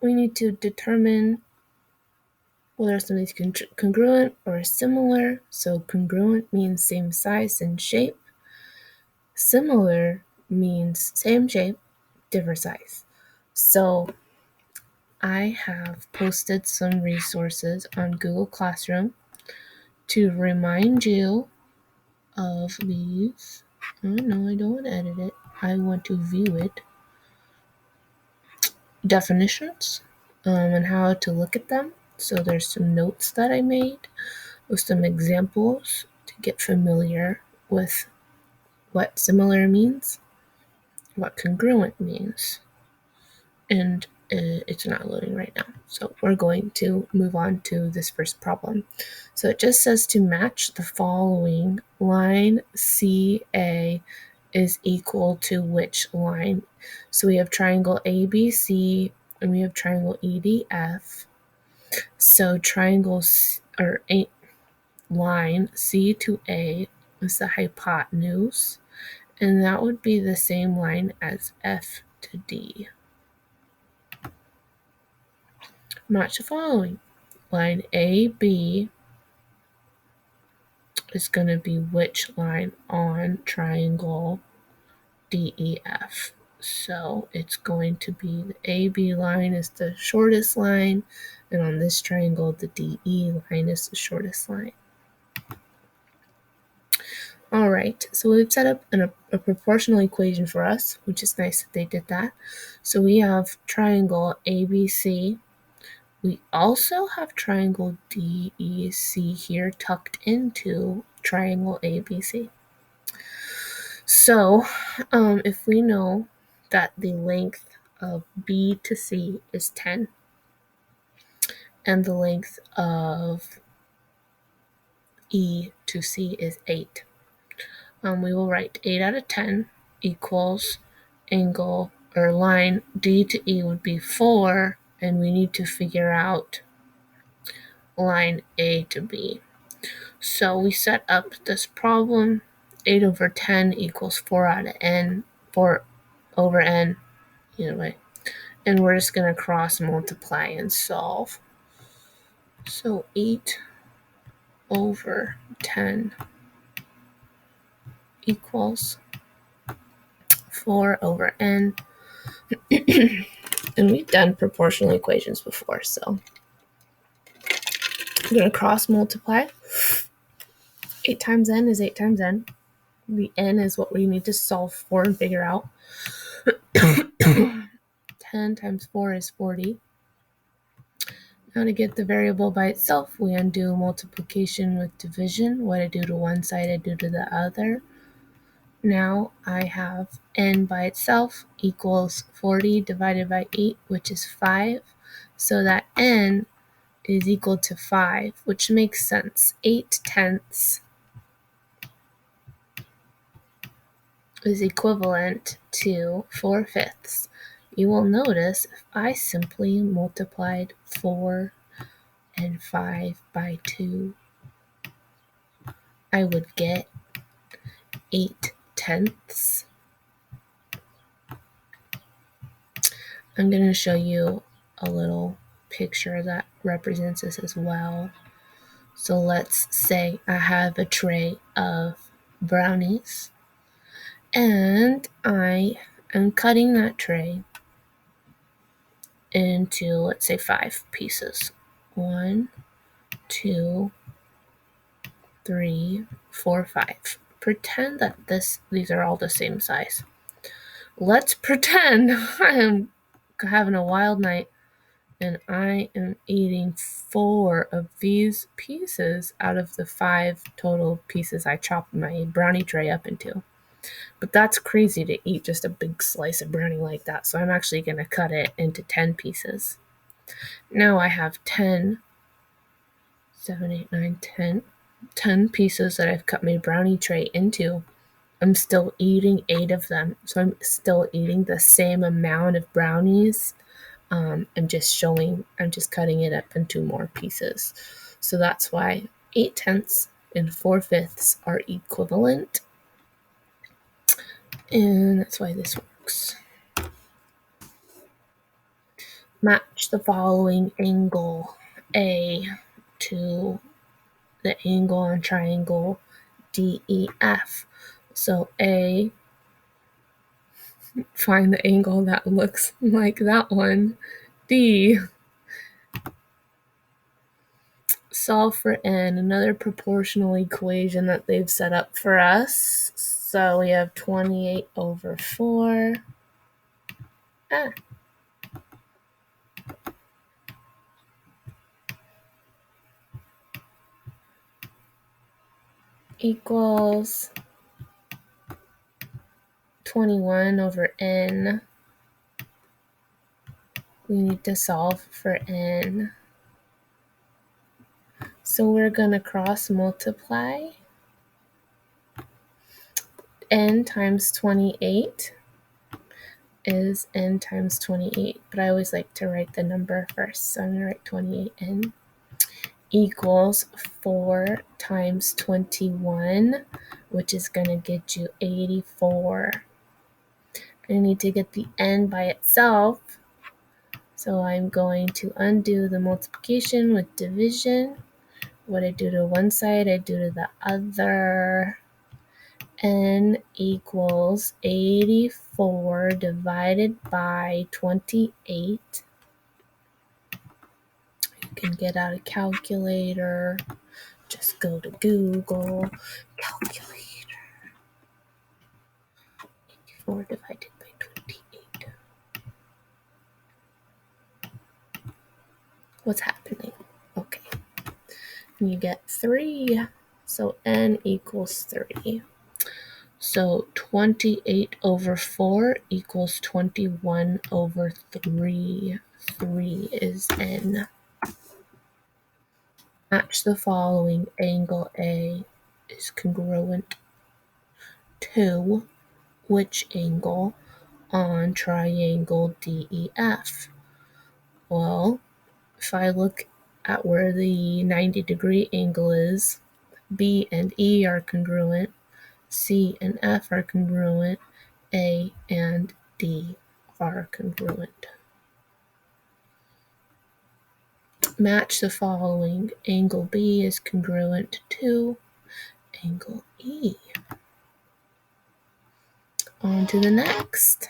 we need to determine whether something's congruent or similar. So congruent means same size and shape. Similar means same shape, different size. So I have posted some resources on Google Classroom to remind you of these. Oh no, I don't want to edit it. I want to view it. Definitions and how to look at them. So there's some notes that I made with some examples to get familiar with what similar means, what congruent means, and it's not loading right now. So we're going to move on to this first problem. So it just says to match the following: line CA is equal to which line? So we have triangle ABC and we have triangle EDF. So triangles or line C to A is the hypotenuse, and that would be the same line as F to D. Match the following. Line AB is going to be which line on triangle DEF? So it's going to be the AB line is the shortest line, and on this triangle, the DE line is the shortest line. All right, so we've set up a proportional equation for us, which is nice that they did that. So we have triangle ABC. We also have triangle DEC here tucked into triangle ABC. So if we know that the length of B to C is 10 and the length of E to C is 8, we will write 8 out of 10 equals angle or line D to E would be 4, and we need to figure out line A to B. So we set up this problem. 8 over 10 equals 4 out of n, 4 over n, either way. And we're just going to cross multiply and solve. So 8 over 10 equals 4 over n. And we've done proportional equations before, so I'm going to cross multiply. 8 times n is 8 times n. The n is what we need to solve for and figure out. 10 times 4 is 40. Now to get the variable by itself, we undo multiplication with division. What I do to one side, I do to the other. Now I have n by itself equals 40 divided by 8, which is 5. So that n is equal to 5, which makes sense. 8/10 is equivalent to 4/5. You will notice if I simply multiplied 4 and 5 by 2, I would get 8/10. I'm going to show you a little picture that represents this as well. So let's say I have a tray of brownies, and I am cutting that tray into, let's say, 5 pieces. 1, 2, 3, 4, 5. Pretend that these are all the same size. Let's pretend I am having a wild night and I am eating 4 of these pieces out of the 5 total pieces I chopped my brownie tray up into. But that's crazy to eat just a big slice of brownie like that, so I'm actually going to cut it into 10 pieces. Now I have 10, 7, 8, 9, 10 pieces that I've cut my brownie tray into. I'm still eating 8 of them, so I'm still eating the same amount of brownies. I'm just cutting it up into more pieces. So that's why 8/10 and 4/5 are equivalent. And that's why this works. Match the following angle A to the angle on triangle DEF. So A, find the angle that looks like that one. D, solve for n, another proportional equation that they've set up for us. So we have 28 over 4. Equals 21 over n. We need to solve for n. So we're going to cross multiply n times 28 is n times 28, but I always like to write the number first, so I'm going to write 28n equals 4 times 21, which is going to get you 84. I need to get the n by itself, so I'm going to undo the multiplication with division. What I do to one side, I do to the other. N equals 84 divided by 28. You can get out a calculator. Just go to Google. Calculator. 84 divided by 28. What's happening? Okay. You get 3. So N equals 3. So 28 over 4 equals 21 over 3. 3 is N. Match the following. Angle A is congruent to which angle on triangle DEF? Well, if I look at where the 90-degree angle is, B and E are congruent, C and F are congruent, A and D are congruent. Match the following. Angle B is congruent to angle E. On to the next.